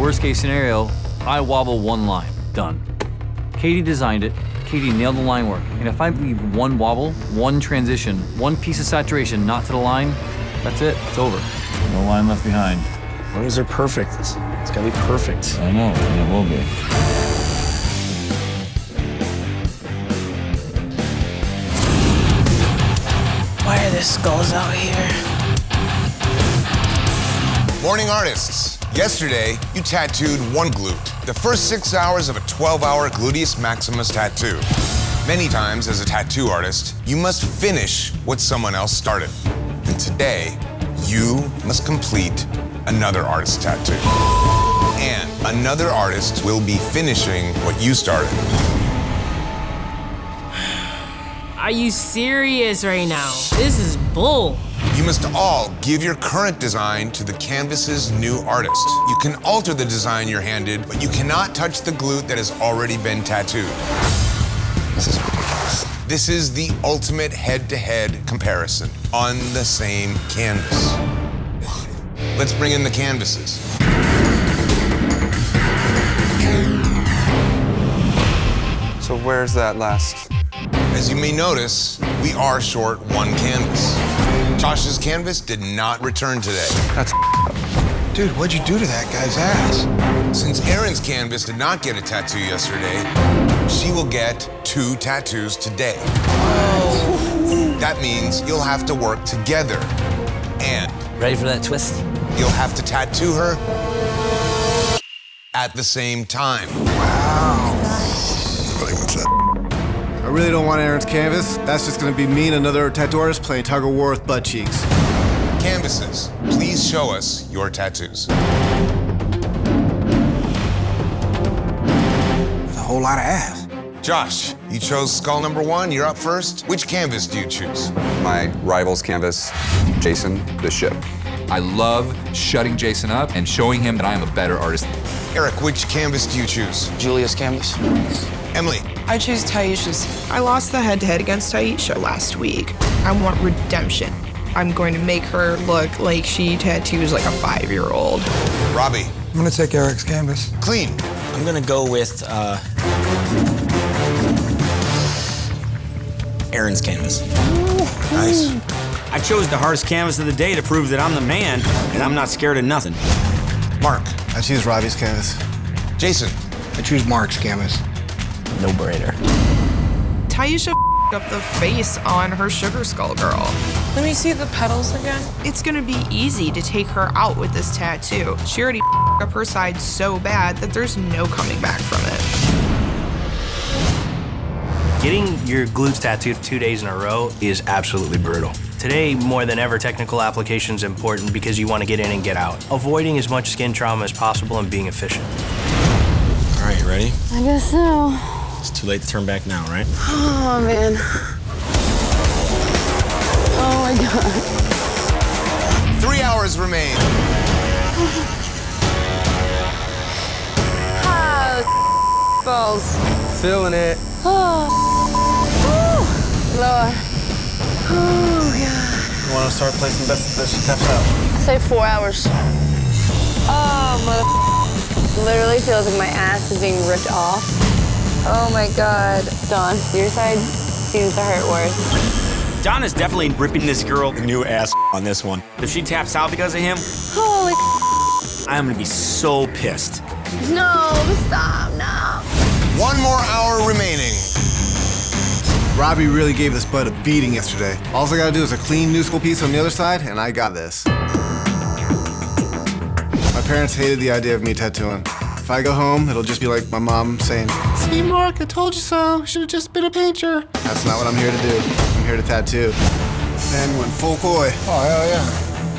worst case scenario, I wobble one line. Done. Katie designed it. Katie nailed the line work. And if I leave one wobble, one transition, one piece of saturation not to the line, that's it. It's over. No line left behind. As long as they're perfect, it's gotta be perfect. I know, and it will be. Why are there skulls out here? Morning artists. Yesterday, you tattooed one glute. The first 6 hours of a 12-hour gluteus maximus tattoo. Many times, as a tattoo artist, you must finish what someone else started. And today, you must complete another artist's tattoo. And another artist will be finishing what you started. Are you serious right now? This is bull. You must all give your current design to the canvas's new artist. You can alter the design you're handed, but you cannot touch the glute that has already been tattooed. This is ridiculous. This is the ultimate head-to-head comparison on the same canvas. Let's bring in the canvases. So where's that last? As you may notice, we are short one canvas. Josh's canvas did not return today. That's Dude, what'd you do to that guy's ass? Since Erin's canvas did not get a tattoo yesterday, she will get 2 tattoos today. Oh. That means you'll have to work together. And Ready for that twist? you'll have to tattoo her at the same time. really what's that? I really don't want Erin's canvas. That's just gonna be me and another tattoo artist playing tug of war with butt cheeks. Canvases, please show us your tattoos. There's a whole lot of ass. Josh, you chose skull number 1. You're up first. Which canvas do you choose? My rival's canvas, Jason the Ship. I love shutting Jason up and showing him that I am a better artist. Eric, which canvas do you choose? Julia's canvas. Emily, I choose Taisha's. I lost the head-to-head against Taisha last week. I want redemption. I'm going to make her look like she tattoos like a 5-year-old. Robbie, I'm gonna take Eric's canvas. Clean, I'm gonna go with Erin's canvas. nice. I chose the hardest canvas of the day to prove that I'm the man, and I'm not scared of nothing. Mark, I choose Robbie's canvas. Jason, I choose Mark's canvas. No brainer. Taisha up the face on her sugar skull girl. Let me see the petals again. It's gonna be easy to take her out with this tattoo. She already up her side so bad that there's no coming back from it. Getting your glutes tattooed 2 days in a row is absolutely brutal. Today, more than ever, technical application is important because you want to get in and get out, avoiding as much skin trauma as possible and being efficient. All right, you ready? I guess so. It's too late to turn back now, right? Oh, man. Oh, my God. 3 hours remain. Balls. Feeling it. Oh. Woo. Lord. Oh, God. You wanna start placing bets that she taps out? Say 4 hours. Oh, mother. Literally feels like my ass is being ripped off. Oh my God. Dawn, your side seems to hurt worse. Donna's definitely ripping this girl a new ass on this one. If she taps out because of him, Holy I'm gonna be so pissed. no, stop, no. 1 more hour remaining. Robbie really gave this bud a beating yesterday. All I gotta do is a clean new school piece on the other side, and I got this. My parents hated the idea of me tattooing. If I go home, it'll just be like my mom saying, "See, Mark, I told you so. Should've just been a painter." That's not what I'm here to do. I'm here to tattoo. And went full coy. Oh, hell yeah.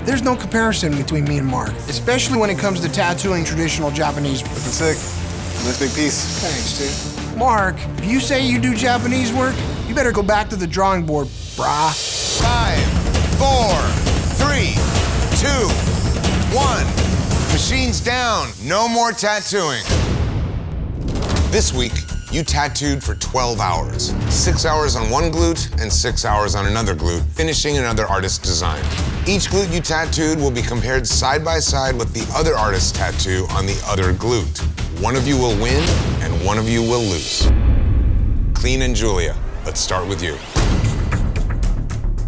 There's no comparison between me and Mark, especially when it comes to tattooing traditional Japanese. Looking sick. Nice big piece. Thanks, dude. Mark, if you say you do Japanese work, you better go back to the drawing board, brah. 5, 4, 3, 2, 1. Machines down. No more tattooing. This week, you tattooed for 12 hours. 6 hours on one glute and 6 hours on another glute, finishing another artist's design. Each glute you tattooed will be compared side by side with the other artist's tattoo on the other glute. One of you will win and one of you will lose. Clean and Julia, let's start with you.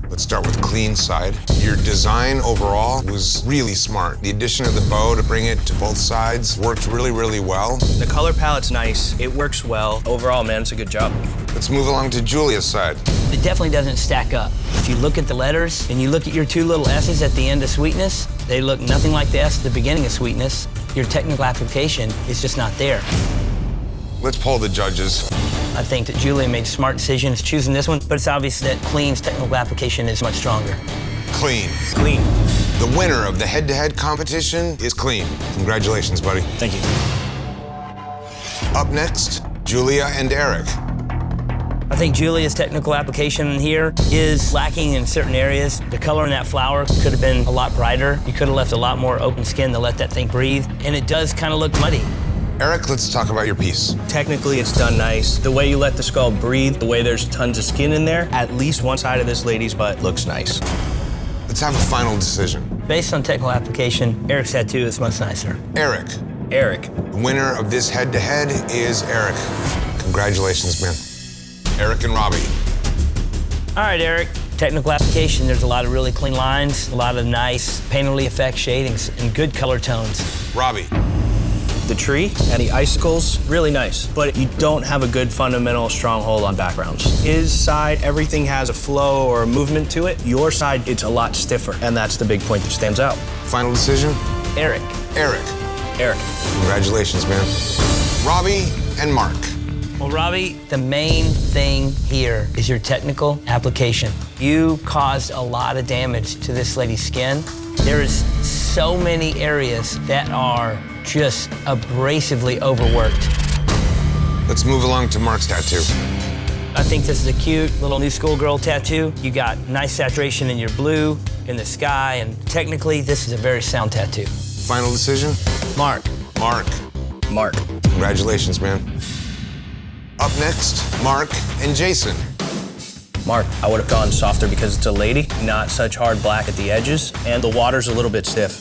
Let's start with clean side. Your design overall was really smart. The addition of the bow to bring it to both sides worked really, really well. The color palette's nice. It works well. Overall, man, it's a good job. Let's move along to Julia's side. It definitely doesn't stack up. If you look at the letters and you look at your two little S's at the end of sweetness, they look nothing like the S at the beginning of sweetness. Your technical application is just not there. Let's poll the judges. I think that Julia made smart decisions choosing this one, but it's obvious that Clean's technical application is much stronger. Clean. Clean. The winner of the head-to-head competition is Clean. Congratulations, buddy. Thank you. Up next, Julia and Eric. I think Julia's technical application here is lacking in certain areas. The color in that flower could have been a lot brighter. You could have left a lot more open skin to let that thing breathe, and it does kind of look muddy. Eric, let's talk about your piece. Technically, it's done nice. The way you let the skull breathe, the way there's tons of skin in there, at least one side of this lady's butt looks nice. Let's have a final decision. Based on technical application, Eric's tattoo is much nicer. Eric. Eric. The winner of this head-to-head is Eric. Congratulations, man. Eric and Robbie. All right, Eric. Technical application, there's a lot of really clean lines, a lot of nice painterly effect shadings, and good color tones. Robbie. The tree and the icicles, really nice, but you don't have a good fundamental stronghold on backgrounds. His side, everything has a flow or a movement to it. Your side, it's a lot stiffer, and that's the big point that stands out. Final decision? Eric. Eric. Eric. Congratulations, man. Robbie and Mark. Well, Robbie, the main thing here is your technical application. You caused a lot of damage to this lady's skin. There is so many areas that are just abrasively overworked. Let's move along to Mark's tattoo. I think this is a cute little new schoolgirl tattoo. You got nice saturation in your blue, in the sky, and technically this is a very sound tattoo. Final decision? Mark. Mark. Mark. Congratulations, man. Up next, Mark and Jason. Mark, I would have gone softer because it's a lady, not such hard black at the edges, and the water's a little bit stiff.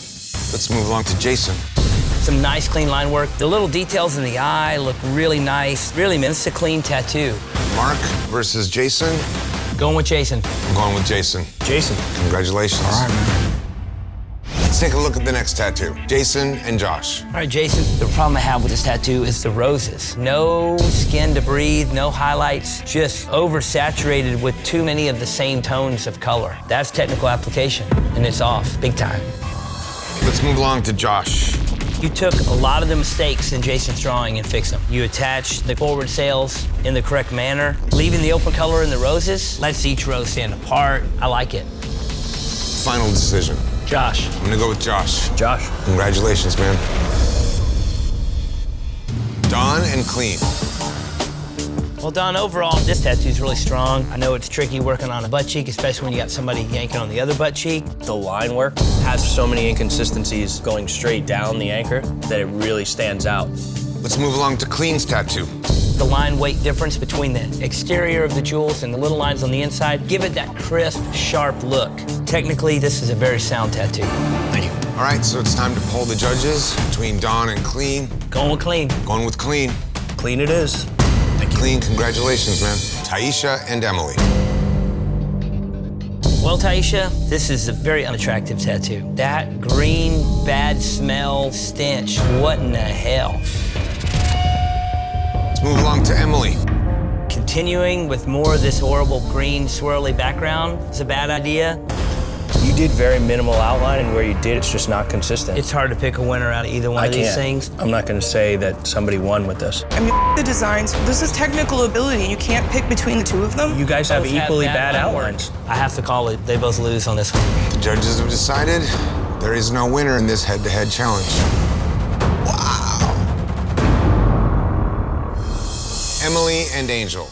Let's move along to Jason. Some nice clean line work. The little details in the eye look really nice. Really, man, it's a clean tattoo. Mark versus Jason. Going with Jason. I'm going with Jason. Jason. Congratulations. All right, man. Let's take a look at the next tattoo. Jason and Josh. All right, Jason, the problem I have with this tattoo is the roses. No skin to breathe, no highlights, just oversaturated with too many of the same tones of color. That's technical application, and it's off, big time. Let's move along to Josh. You took a lot of the mistakes in Jason's drawing and fixed them. You attached the forward sails in the correct manner, leaving the open color in the roses lets each rose stand apart. I like it. Final decision. Josh. I'm gonna go with Josh. Josh. Congratulations, man. Don and Clean. Well, Don, overall, this tattoo's really strong. I know it's tricky working on a butt cheek, especially when you got somebody yanking on the other butt cheek. The line work has so many inconsistencies going straight down the anchor that it really stands out. Let's move along to Clean's tattoo. The line weight difference between the exterior of the jewels and the little lines on the inside give it that crisp, sharp look. Technically, this is a very sound tattoo. Thank you. All right, so it's time to poll the judges between Don and Clean. Going with Clean. Going with Clean. Clean it is. Thank you. Clean, congratulations, man. Taisha and Emily. Well, Taisha, this is a very unattractive tattoo. That green, bad smell, stench, what in the hell? Let's move along to Emily. Continuing with more of this horrible green, swirly background is a bad idea. You did very minimal outline, and where you did, it's just not consistent. It's hard to pick a winner out of either one of these things. I'm not going to say that somebody won with this. I mean, the designs. This is technical ability. You can't pick between the two of them. You guys have Both equally have bad line work. outlines. I have to call it. They both lose on this one. The judges have decided there is no winner in this head-to-head challenge. Wow. Emily and Angel.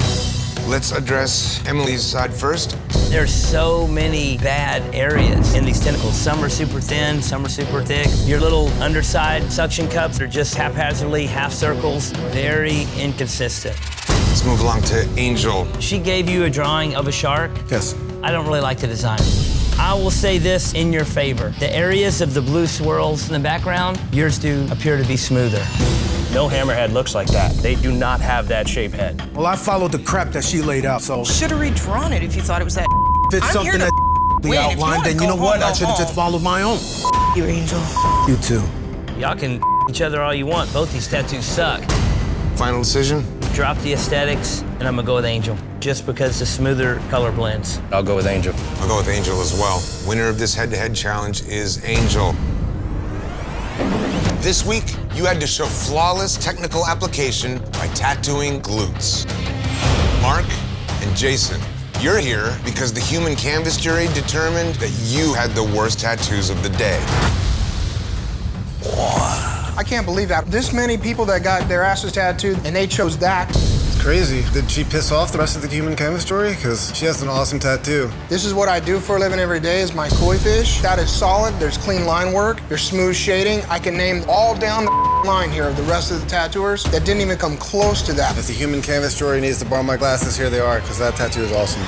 Let's address Emily's side first. There's so many bad areas in these tentacles. Some are super thin, some are super thick. Your little underside suction cups are just haphazardly half circles, very inconsistent. Let's move along to Angel. She gave you a drawing of a shark. Yes. I don't really like the design. I will say this in your favor. The areas of the blue swirls in the background, yours do appear to be smoother. No hammerhead looks like that. They do not have that shape head. Well, I followed the crap that she laid out, so Should have redrawn it if you thought it was that. if it's I'm something here to that we win. If you outlined, wanna then you go know home, what? go I should have just home. followed my own. You, Angel. You too. Y'all can each other all you want. Both these tattoos suck. Final decision? Drop the aesthetics, and I'm gonna go with Angel, just because the smoother color blends. I'll go with Angel. I'll go with Angel as well. Winner of this head-to-head challenge is Angel. This week, you had to show flawless technical application by tattooing glutes. Mark and Jason, you're here because the human canvas jury determined that you had the worst tattoos of the day. I can't believe that. This many people that got their asses tattooed, and they chose that. It's crazy. Did she piss off the rest of the human canvas jury? Because she has an awesome tattoo. This is what I do for a living every day, is my koi fish. That is solid. There's clean line work. There's smooth shading. I can name all down the line here of the rest of the tattooers that didn't even come close to that. If the human canvas jury needs to borrow my glasses, here they are, because that tattoo is awesome.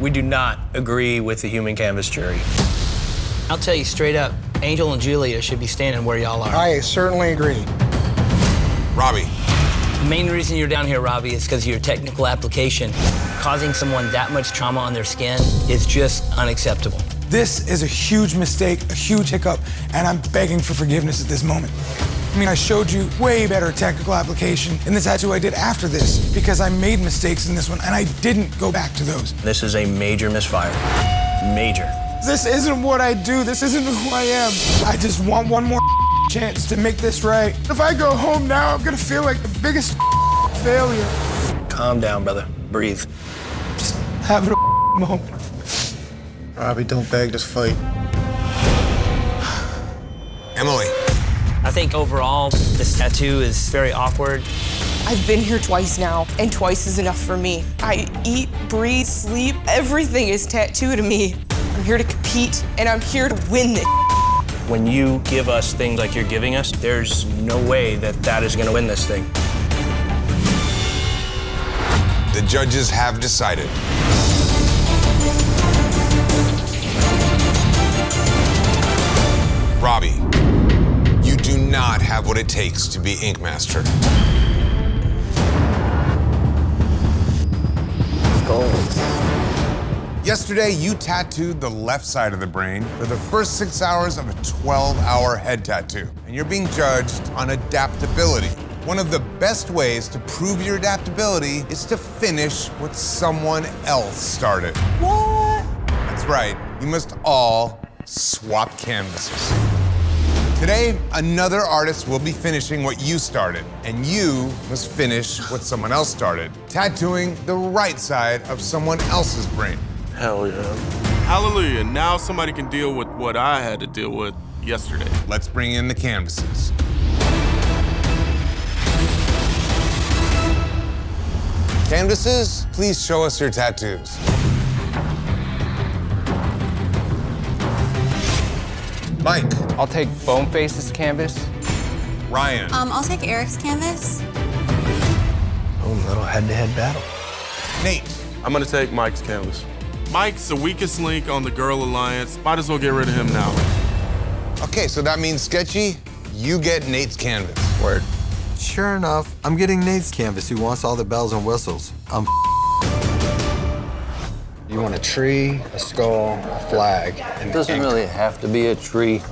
We do not agree with the human canvas jury. I'll tell you straight up, Angel and Julia should be standing where y'all are. I certainly agree. Robbie, The main reason you're down here, Robbie, is because of your technical application. Causing someone that much trauma on their skin is just unacceptable. This is a huge mistake, a huge hiccup, and I'm begging for forgiveness at this moment. I mean, I showed you way better technical application in the tattoo I did after this because I made mistakes in this one and I didn't go back to those. This is a major misfire. Major. This isn't what I do. This isn't who I am. I just want one more chance to make this right. If I go home now, I'm gonna feel like the biggest failure. Calm down, brother. Breathe. Just having a moment. Robbie, don't beg, just fight. Emily. I think overall, this tattoo is very awkward. I've been here twice now, and twice is enough for me. I eat, breathe, sleep, everything is tattoo to me. I'm here to compete, and I'm here to win this. When you give us things like you're giving us, there's no way that that is gonna win this thing. The judges have decided. Robbie, you do not have what it takes to be Ink Master. Yesterday, you tattooed the left side of the brain for the first 6 hours of a 12-hour head tattoo, and you're being judged on adaptability. One of the best ways to prove your adaptability is to finish what someone else started. What? That's right, you must all swap canvases. Today, another artist will be finishing what you started, and you must finish what someone else started, tattooing the right side of someone else's brain. Hell yeah. Hallelujah, now somebody can deal with what I had to deal with yesterday. Let's bring in the canvases. Canvases, please show us your tattoos. Mike. I'll take Boneface's canvas. Ryan. I'll take Eric's canvas. Oh, little head-to-head battle. Nate. I'm gonna take Mike's canvas. Mike's the weakest link on the Girl Alliance. Might as well get rid of him now. Okay, so that means Sketchy, you get Nate's canvas. Word. Sure enough, I'm getting Nate's canvas, who wants all the bells and whistles. You want a tree, a skull, a flag, and It doesn't really have to be a tree.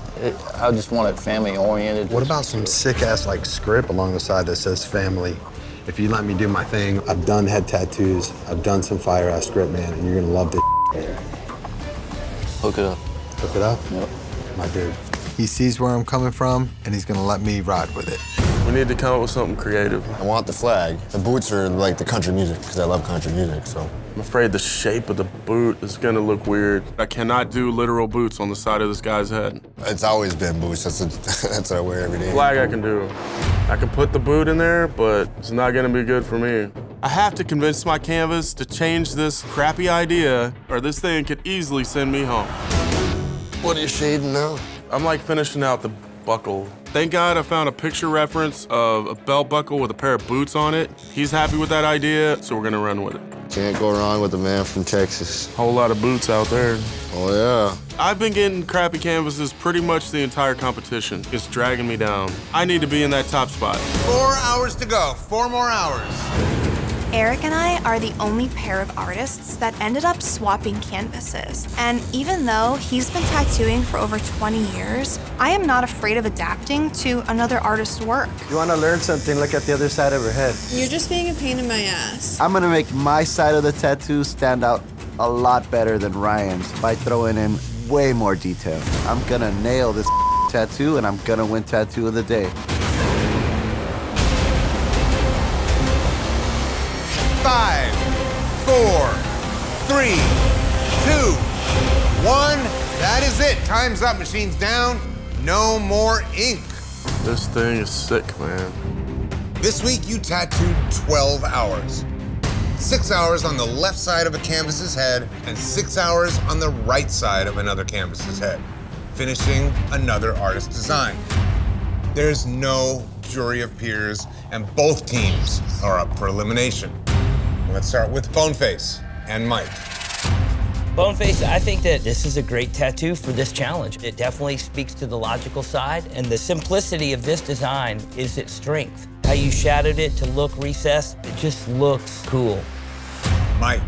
I just want it family-oriented. What about some sick-ass like script along the side that says family? If you let me do my thing, I've done head tattoos, I've done some fire-ass script, man, and you're gonna love this. Hook it up. Hook it up? Yep. My dude. He sees where I'm coming from, and he's gonna let me ride with it. We need to come up with something creative. I want the flag. The boots are like the country music, because I love country music, so. I'm afraid the shape of the boot is gonna look weird. I cannot do literal boots on the side of this guy's head. It's always been boots. That's what I wear every day. Flag I can do. I can put the boot in there, but it's not gonna be good for me. I have to convince my canvas to change this crappy idea, or this thing could easily send me home. What are you shading now? I'm like finishing out the buckle. Thank God I found a picture reference of a belt buckle with a pair of boots on it. He's happy with that idea, so we're gonna run with it. Can't go wrong with the man from Texas. Whole lot of boots out there. Oh, yeah. I've been getting crappy canvases pretty much the entire competition. It's dragging me down. I need to be in that top spot. 4 hours to go. 4 more hours. Eric and I are the only pair of artists that ended up swapping canvases. And even though he's been tattooing for over 20 years, I am not afraid of adapting to another artist's work. You want to learn something, look at the other side of her head. You're just being a pain in my ass. I'm gonna make my side of the tattoo stand out a lot better than Ryan's by throwing in way more detail. I'm gonna nail this tattoo and I'm gonna win Tattoo of the Day. 5, 4, 3, 2, 1. That is it. Time's up. Machine's down. No more ink. This thing is sick, man. This week you tattooed 12 hours. 6 hours on the left side of a canvas's head and 6 hours on the right side of another canvas's head, finishing another artist's design. There's no jury of peers, and both teams are up for elimination. Let's start with Boneface and Mike. Boneface, I think that this is a great tattoo for this challenge. It definitely speaks to the logical side, and the simplicity of this design is its strength. How you shadowed it to look recessed, it just looks cool. Mike.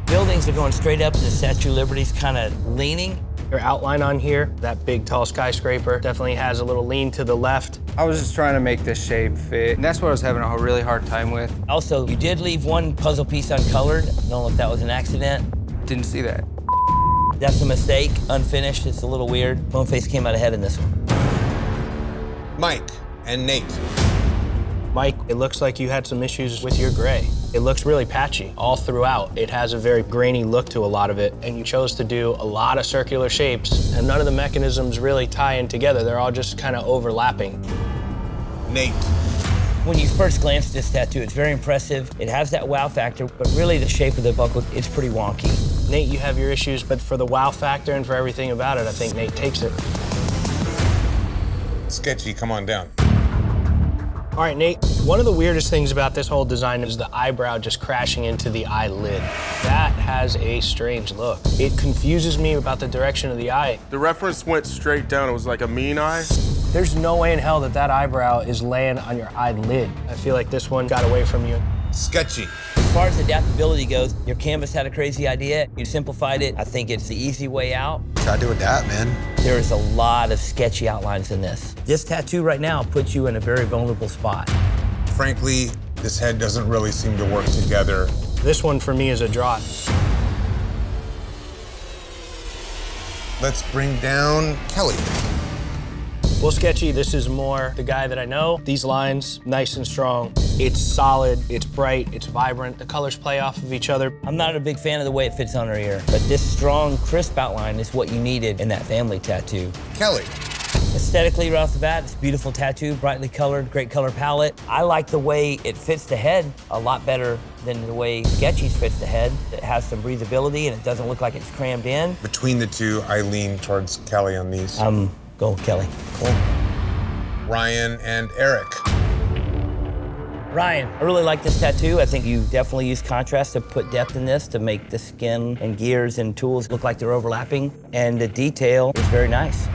Buildings are going straight up, and the Statue of Liberty's kind of leaning. Your outline on here, that big tall skyscraper, definitely has a little lean to the left. I was just trying to make this shape fit, and that's what I was having a really hard time with. Also, you did leave one puzzle piece uncolored. I don't know if that was an accident. Didn't see that. That's a mistake, unfinished, it's a little weird. Boneface came out ahead in this one. Mike and Nate. Mike, it looks like you had some issues with your gray. It looks really patchy all throughout. It has a very grainy look to a lot of it, and you chose to do a lot of circular shapes, and none of the mechanisms really tie in together. They're all just kind of overlapping. Nate. When you first glance at this tattoo, it's very impressive. It has that wow factor, but really the shape of the buckle, it's pretty wonky. Nate, you have your issues, but for the wow factor and for everything about it, I think Nate takes it. Sketchy, come on down. All right, Nate, one of the weirdest things about this whole design is the eyebrow just crashing into the eyelid. That has a strange look. It confuses me about the direction of the eye. The reference went straight down. It was like a mean eye. There's no way in hell that that eyebrow is laying on your eyelid. I feel like this one got away from you. Sketchy. As far as adaptability goes, your canvas had a crazy idea. You simplified it. I think it's the easy way out. Try to adapt, man. There is a lot of sketchy outlines in this. This tattoo right now puts you in a very vulnerable spot. Frankly, this head doesn't really seem to work together. This one for me is a draw. Let's bring down Kelly. Well, Sketchy, this is more the guy that I know. These lines, nice and strong. It's solid, it's bright, it's vibrant. The colors play off of each other. I'm not a big fan of the way it fits on her ear, but this strong, crisp outline is what you needed in that family tattoo. Kelly. Aesthetically, right off the bat, it's a beautiful tattoo, brightly colored, great color palette. I like the way it fits the head a lot better than the way Sketchy's fits the head. It has some breathability and it doesn't look like it's crammed in. Between the two, I lean towards Kelly on these. Go Kelly. Cool. Ryan and Eric. Ryan, I really like this tattoo. I think you definitely use contrast to put depth in this to make the skin and gears and tools look like they're overlapping. And the detail is very nice.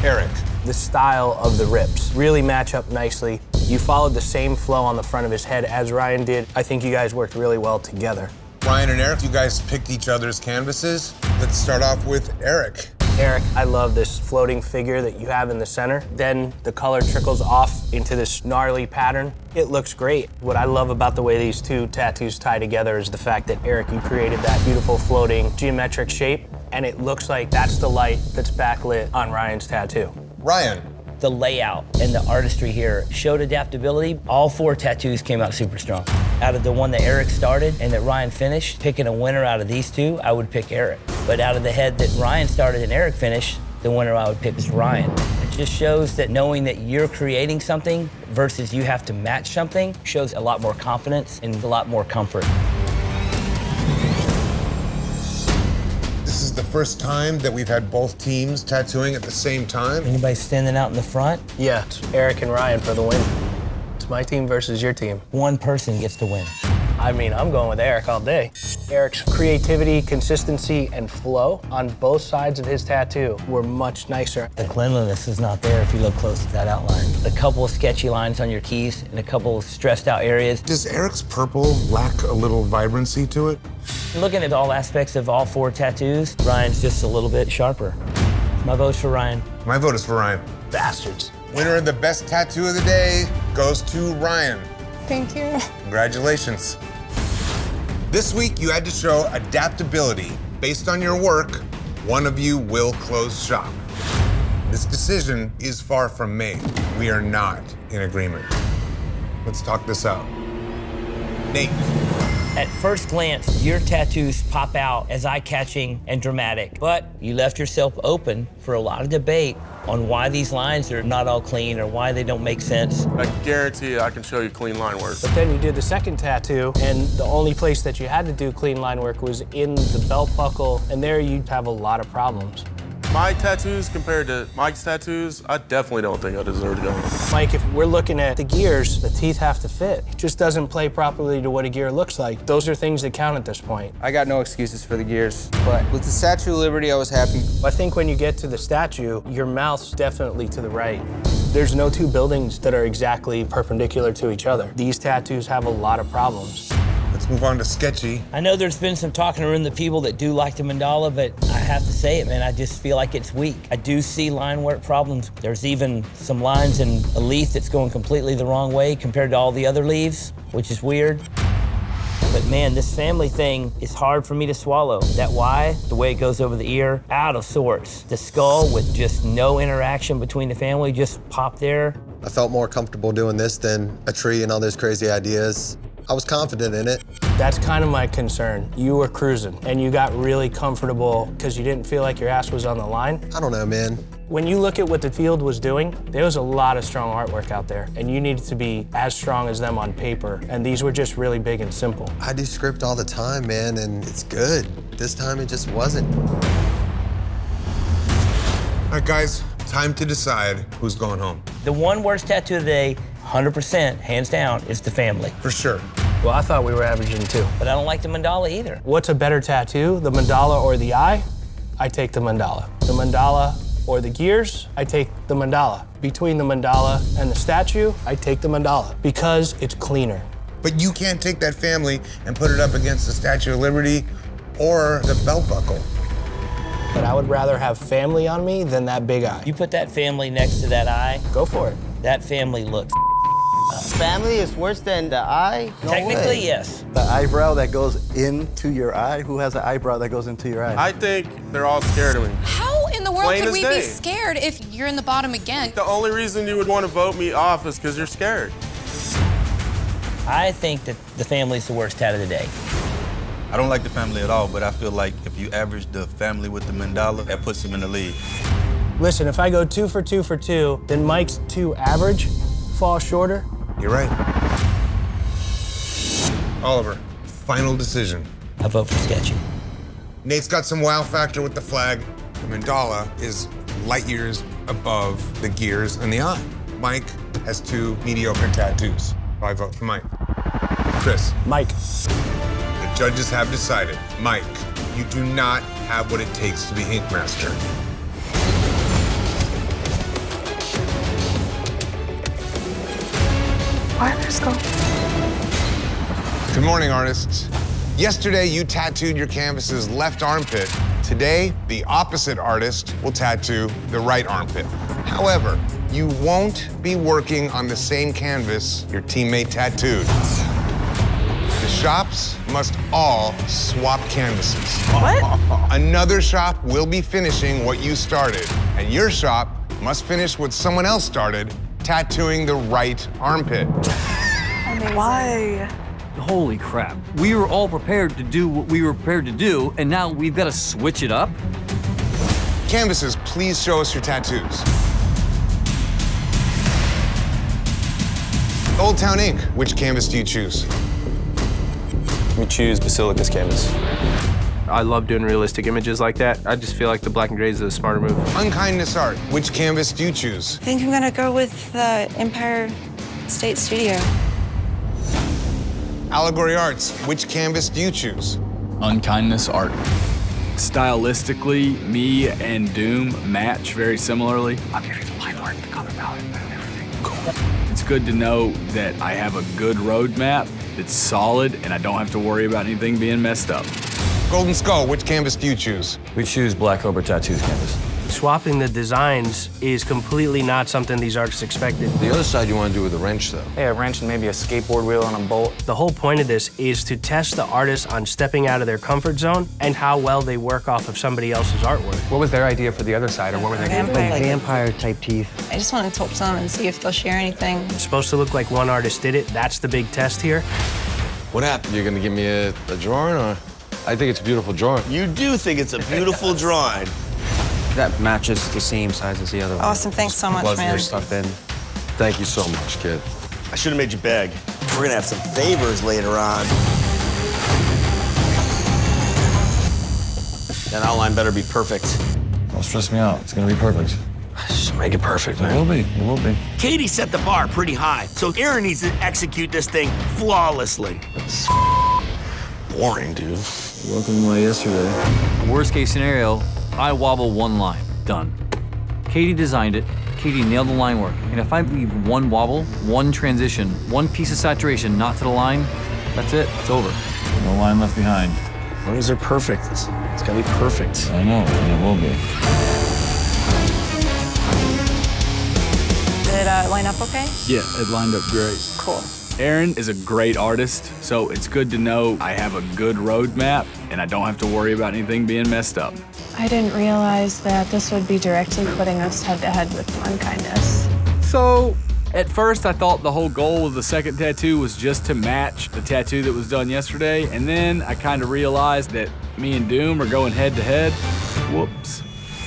Eric. The style of the rips really match up nicely. You followed the same flow on the front of his head as Ryan did. I think you guys worked really well together. Ryan and Eric, you guys picked each other's canvases. Let's start off with Eric. Eric, I love this floating figure that you have in the center. Then the color trickles off into this gnarly pattern. It looks great. What I love about the way these two tattoos tie together is the fact that, Eric, you created that beautiful floating geometric shape, and it looks like that's the light that's backlit on Ryan's tattoo. Ryan. The layout and the artistry here showed adaptability. All 4 tattoos came out super strong. Out of the one that Eric started and that Ryan finished, picking a winner out of these 2, I would pick Eric. But out of the head that Ryan started and Eric finished, the winner I would pick is Ryan. Just shows that knowing that you're creating something versus you have to match something shows a lot more confidence and a lot more comfort. This is the first time that we've had both teams tattooing at the same time. Anybody standing out in the front? Yeah, it's Eric and Ryan for the win. It's my team versus your team. One person gets to win. I mean, I'm going with Eric all day. Eric's creativity, consistency, and flow on both sides of his tattoo were much nicer. The cleanliness is not there if you look close at that outline. A couple of sketchy lines on your keys and a couple of stressed out areas. Does Eric's purple lack a little vibrancy to it? Looking at all aspects of all 4 tattoos, Ryan's just a little bit sharper. My vote's for Ryan. My vote is for Ryan. Bastards. Winner of the best tattoo of the day goes to Ryan. Thank you. Congratulations. This week, you had to show adaptability. Based on your work, one of you will close shop. This decision is far from made. We are not in agreement. Let's talk this out. Nate. At first glance, your tattoos pop out as eye-catching and dramatic, but you left yourself open for a lot of debate on why these lines are not all clean or why they don't make sense. I guarantee you I can show you clean line work. But then you did the second tattoo, and the only place that you had to do clean line work was in the belt buckle, and there you'd have a lot of problems. My tattoos compared to Mike's tattoos, I definitely don't think I deserve to go. Mike, if we're looking at the gears, the teeth have to fit. It just doesn't play properly to what a gear looks like. Those are things that count at this point. I got no excuses for the gears, but with the Statue of Liberty, I was happy. I think when you get to the statue, your mouth's definitely to the right. There's no 2 buildings that are exactly perpendicular to each other. These tattoos have a lot of problems. Let's move on to sketchy. I know there's been some talking around the people that do like the mandala, but I have to say it, man, I just feel like it's weak. I do see line work problems. There's even some lines in a leaf that's going completely the wrong way compared to all the other leaves, which is weird. But man, this family thing is hard for me to swallow. That Y, the way it goes over the ear, out of sorts. The skull with just no interaction between the family, just pop there. I felt more comfortable doing this than a tree and all those crazy ideas. I was confident in it. That's kind of my concern. You were cruising, and you got really comfortable because you didn't feel like your ass was on the line. I don't know, man. When you look at what the field was doing, there was a lot of strong artwork out there, and you needed to be as strong as them on paper, and these were just really big and simple. I do script all the time, man, and it's good. This time it just wasn't. All right, guys, time to decide who's going home. The one worst tattoo of the day, 100%, hands down, is the family. For sure. Well, I thought we were averaging 2. But I don't like the mandala either. What's a better tattoo, the mandala or the eye? I take the mandala. The mandala or the gears? I take the mandala. Between the mandala and the statue, I take the mandala because it's cleaner. But you can't take that family and put it up against the Statue of Liberty or the belt buckle. But I would rather have family on me than that big eye. You put that family next to that eye. Go for it. That family looks Family is worse than the eye? No Technically, way. yes. The eyebrow that goes into your eye? Who has an eyebrow that goes into your eye? I think they're all scared of me. How in the world Plain could as we day. be scared if you're in the bottom again? The only reason you would want to vote me off is because you're scared. I think that the family's the worst tat of the day. I don't like the family at all, but I feel like if you average the family with the mandala, that puts them in the lead. Listen, if I go 2 for 2 for 2, then Mike's 2 average falls shorter. You're right. Oliver, final decision. I vote for sketchy. Nate's got some wow factor with the flag. The mandala is light years above the gears and the eye. Mike has 2 mediocre tattoos. I vote for Mike. Chris. Mike. The judges have decided. Mike, you do not have what it takes to be Ink Master. Why are there skulls? Good morning, artists. Yesterday, you tattooed your canvas's left armpit. Today, the opposite artist will tattoo the right armpit. However, you won't be working on the same canvas your teammate tattooed. The shops must all swap canvases. What? Another shop will be finishing what you started, and your shop must finish what someone else started, tattooing the right armpit. Why? Holy crap. We were all prepared to do what we were prepared to do, and now we've got to switch it up? Canvases, please show us your tattoos. Old Town Ink, which canvas do you choose? We choose Basilica's canvas. I love doing realistic images like that. I just feel like the black and gray is a smarter move. Unkindness Art, which canvas do you choose? I think I'm gonna go with the Empire State Studio. Allegory Arts, which canvas do you choose? Unkindness Art. Stylistically, me and Doom match very similarly. I'll give you the line art, the color palette, and everything. Cool. It's good to know that I have a good roadmap that's solid and I don't have to worry about anything being messed up. Golden Skull, which canvas do you choose? We choose Black Cobra Tattoos canvas. Swapping the designs is completely not something these artists expected. The other side you want to do with a wrench, though. Yeah, a wrench and maybe a skateboard wheel and a bolt. The whole point of this is to test the artists on stepping out of their comfort zone and how well they work off of somebody else's artwork. What was their idea for the other side, or what were they doing? Vampire-type teeth. I just want to talk to them and see if they'll share anything. It's supposed to look like one artist did it. That's the big test here. What happened? You're going to give me a drawing, or? I think it's a beautiful drawing. You do think it's a beautiful drawing. That matches the same size as the other one. Awesome, thanks so much, man. Your stuff in. Thank you so much, kid. I should have made you beg. We're gonna have some favors later on. That outline better be perfect. Don't stress me out. It's gonna be perfect. Just make it perfect, It man. will be. It will be. Katie set the bar pretty high, so Aaron needs to execute this thing flawlessly. It's boring, dude. Welcome to my yesterday. Worst case scenario, I wobble one line. Done. Katie designed it. Katie nailed the line work. And if I leave one wobble, one transition, one piece of saturation not to the line, that's it. It's over. No line left behind. As long as they're perfect, it's gotta be perfect. I know, and it will be. Did it line up okay? Yeah, it lined up great. Cool. Aaron is a great artist, so it's good to know I have a good roadmap and I don't have to worry about anything being messed up. I didn't realize that this would be directly putting us head-to-head with Unkindness. So, at first I thought the whole goal of the second tattoo was just to match the tattoo that was done yesterday, and then I kind of realized that me and Doom are going head-to-head. Whoops.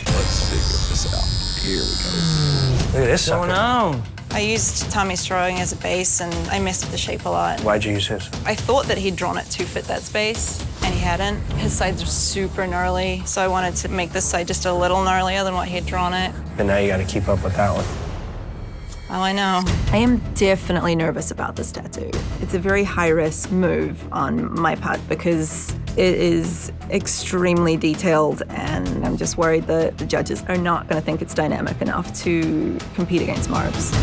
Let's figure this out. Here we go. Look at this sucker. Oh no. I used Tommy's drawing as a base, and I messed with the shape a lot. Why'd you use his? I thought that he'd drawn it to fit that space, and he hadn't. His sides are super gnarly, so I wanted to make this side just a little gnarlier than what he'd drawn it. And now you gotta keep up with that one. Oh, I know. I am definitely nervous about this tattoo. It's a very high-risk move on my part because it is extremely detailed, and I'm just worried that the judges are not going to think it's dynamic enough to compete against Marbs.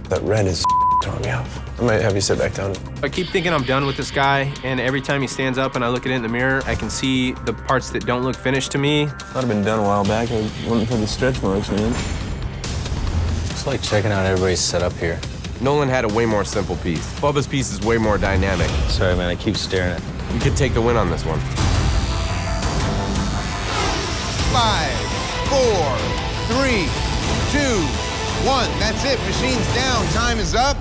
That red is throwing me off. I might have you sit back down. I keep thinking I'm done with this guy, and every time he stands up and I look at it in the mirror, I can see the parts that don't look finished to me. I'd have been done a while back. I wouldn't put the stretch marks in. It's like checking out everybody's setup here. Nolan had a way more simple piece. Bubba's piece is way more dynamic. Sorry, man, I keep staring at it. You could take the win on this one. 5, 4, 3, 2, 1. That's it. Machine's down. Time is up.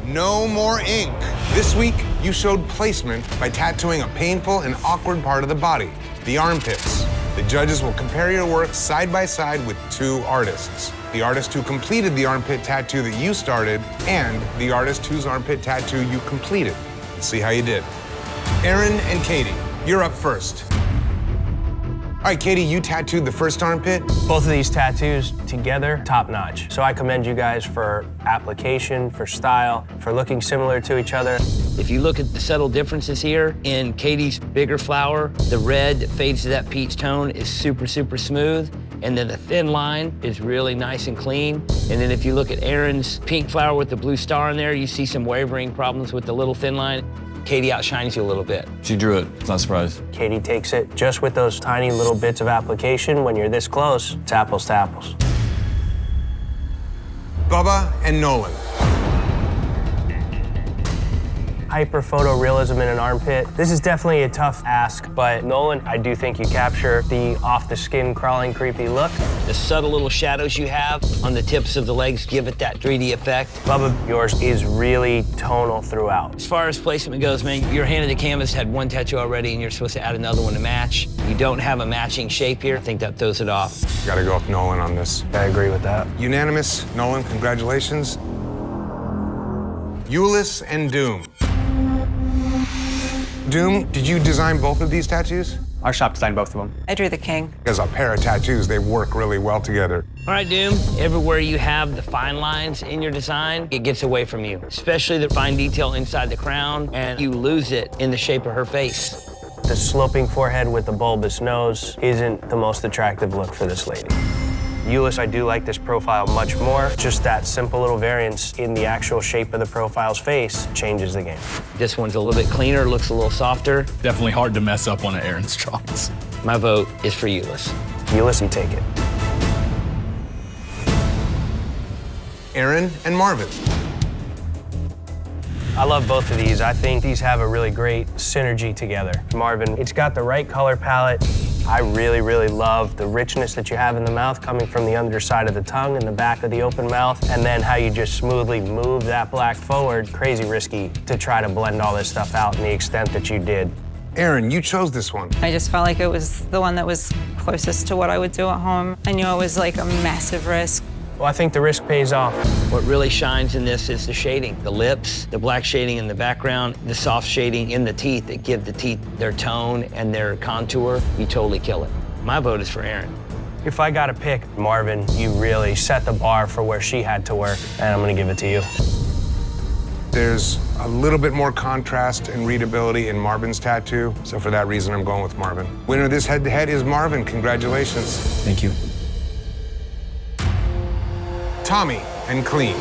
No more ink. This week, you showed placement by tattooing a painful and awkward part of the body, the armpits. The judges will compare your work side by side with 2 artists. The artist who completed the armpit tattoo that you started and the artist whose armpit tattoo you completed. Let's see how you did. Aaron and Katie, you're up first. All right, Katie, you tattooed the first armpit. Both of these tattoos together, top notch. So I commend you guys for application, for style, for looking similar to each other. If you look at the subtle differences here, in Katie's bigger flower, the red that fades to that peach tone is super, super smooth. And then the thin line is really nice and clean. And then if you look at Aaron's pink flower with the blue star in there, you see some wavering problems with the little thin line. Katie outshines you a little bit. She drew it. It's not surprised. Katie takes it just with those tiny little bits of application. When you're this close, it's apples to apples. Bubba and Nolan. hyper photorealism in an armpit. This is definitely a tough ask, but Nolan, I do think you capture the off-the-skin crawling creepy look. The subtle little shadows you have on the tips of the legs give it that 3D effect. Bubba, yours is really tonal throughout. As far as placement goes, man, your hand of the canvas had one tattoo already and you're supposed to add another one to match. You don't have a matching shape here. I think that throws it off. Gotta go with Nolan on this. I agree with that. Unanimous. Nolan, congratulations. Euless and Doom. Doom, did you design both of these tattoos? Our shop designed both of them. I drew the king. As a pair of tattoos, they work really well together. All right, Doom, everywhere you have the fine lines in your design, it gets away from you, especially the fine detail inside the crown, and you lose it in the shape of her face. The sloping forehead with the bulbous nose isn't the most attractive look for this lady. Euless, I do like this profile much more. Just that simple little variance in the actual shape of the profile's face changes the game. This one's a little bit cleaner, looks a little softer. Definitely hard to mess up one of Aaron's drawings. My vote is for Euless. Euless, you take it. Aaron and Marvin. I love both of these. I think these have a really great synergy together. Marvin, it's got the right color palette. I really, really love the richness that you have in the mouth coming from the underside of the tongue and the back of the open mouth, and then how you just smoothly move that black forward. Crazy risky to try to blend all this stuff out in the extent that you did. Aaron, you chose this one. I just felt like it was the one that was closest to what I would do at home. I knew it was like a massive risk. Well, I think the risk pays off. What really shines in this is the shading. The lips, the black shading in the background, the soft shading in the teeth that give the teeth their tone and their contour. You totally kill it. My vote is for Aaron. If I got to pick, Marvin, you really set the bar for where she had to work, and I'm gonna give it to you. There's a little bit more contrast and readability in Marvin's tattoo, so for that reason, I'm going with Marvin. Winner of this head-to-head is Marvin. Congratulations. Thank you. Tommy and Clean.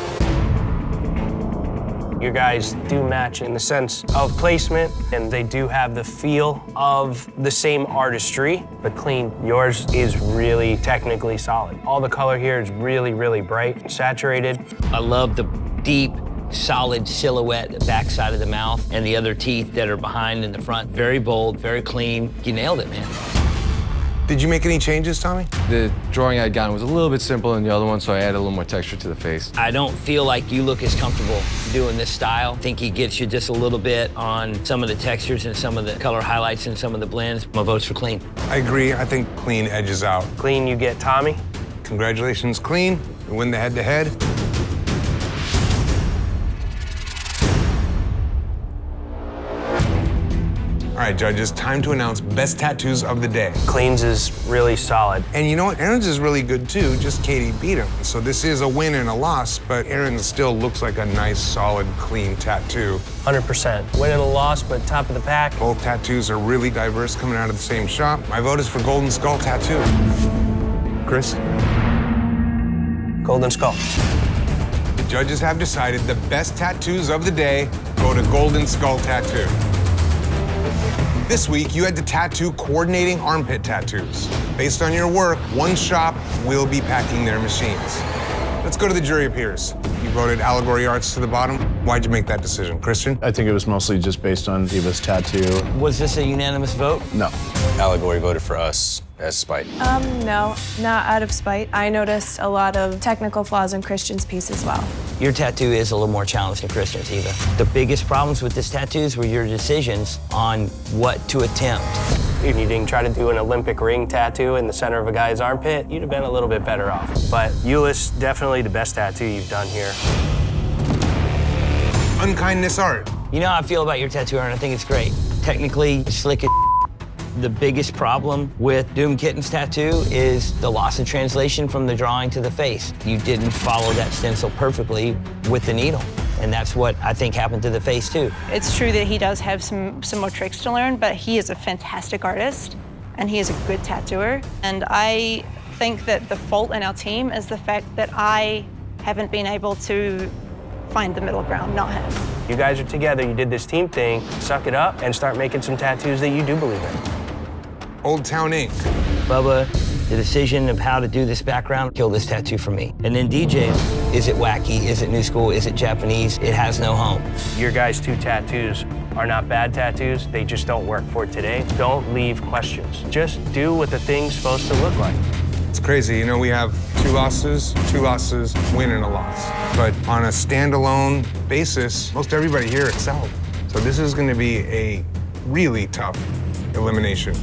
You guys do match in the sense of placement, and they do have the feel of the same artistry, but Clean, yours is really technically solid. All the color here is really, really bright and saturated. I love the deep, solid silhouette, the backside of the mouth, and the other teeth that are behind and the front. Very bold, very clean. You nailed it, man. Did you make any changes, Tommy? The drawing I'd gotten was a little bit simpler than the other one, so I added a little more texture to the face. I don't feel like you look as comfortable doing this style. I think he gets you just a little bit on some of the textures and some of the color highlights and some of the blends. My vote's for Clean. I agree. I think Clean edges out. Clean, you get Tommy. Congratulations, Clean. You win the head-to-head. All right, judges, time to announce best tattoos of the day. Clean's is really solid. And you know what? Aaron's is really good too, just Katie beat him. So this is a win and a loss, but Aaron still looks like a nice, solid, clean tattoo. 100%. Win and a loss, but top of the pack. Both tattoos are really diverse coming out of the same shop. My vote is for Golden Skull Tattoo. Chris? Golden Skull. The judges have decided the best tattoos of the day go to Golden Skull Tattoo. This week, you had to tattoo coordinating armpit tattoos. Based on your work, one shop will be packing their machines. Let's go to the jury of peers. You voted Allegory Arts to the bottom. Why'd you make that decision, Christian? I think it was mostly just based on Eva's tattoo. Was this a unanimous vote? No. Allegory voted for us as spite. No, not out of spite. I noticed a lot of technical flaws in Christian's piece as well. Your tattoo is a little more challenging than Christian's, Eva. The biggest problems with this tattoos were your decisions on what to attempt. If you didn't try to do an Olympic ring tattoo in the center of a guy's armpit, you'd have been a little bit better off. But Euless, definitely the best tattoo you've done here. Unkindness Art. You know how I feel about your tattoo, Aaron. I think it's great. Technically, slick as The biggest problem with Doom Kitten's tattoo is the loss of translation from the drawing to the face. You didn't follow that stencil perfectly with the needle. And that's what I think happened to the face, too. It's true that he does have some more tricks to learn, but he is a fantastic artist, and he is a good tattooer. And I think that the fault in our team is the fact that I haven't been able to find the middle ground, not him. You guys are together, you did this team thing, suck it up and start making some tattoos that you do believe in. Old Town Ink. Bubba, The decision of how to do this background killed this tattoo for me. And then DJs, is it wacky? Is it new school? Is it Japanese? It has no home. Your guys' 2 tattoos are not bad tattoos. They just don't work for today. Don't leave questions. Just do what the thing's supposed to look like. It's crazy, you know, we have 2 losses, win and a loss. But on a standalone basis, most everybody here excelled. So this is gonna be a really tough elimination.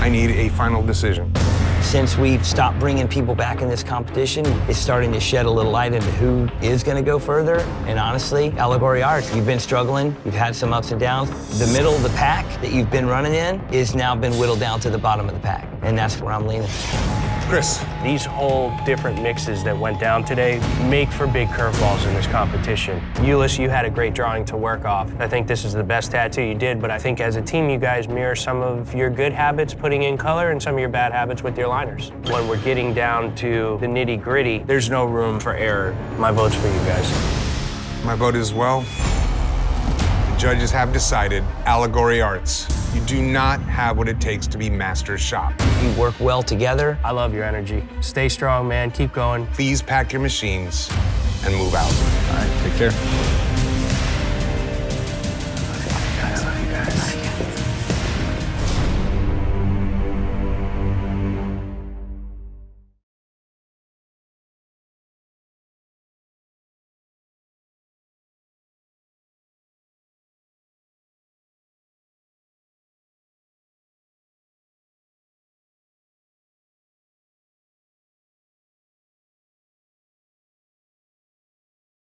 I need a final decision. Since we've stopped bringing people back in this competition, it's starting to shed a little light into who is going to go further. And honestly, Allegory Arts, you've been struggling. You've had some ups and downs. The middle of the pack that you've been running in is now been whittled down to the bottom of the pack. And that's where I'm leaning. Chris. These whole different mixes that went down today make for big curveballs in this competition. Euless, you had a great drawing to work off. I think this is the best tattoo you did, but I think as a team, you guys mirror some of your good habits putting in color and some of your bad habits with your liners. When we're getting down to the nitty-gritty, there's no room for error. My vote's for you guys. My vote as well. The judges have decided Allegory Arts. You do not have what it takes to be Master's Shop. You work well together. I love your energy. Stay strong, man. Keep going. Please pack your machines and move out. All right, take care.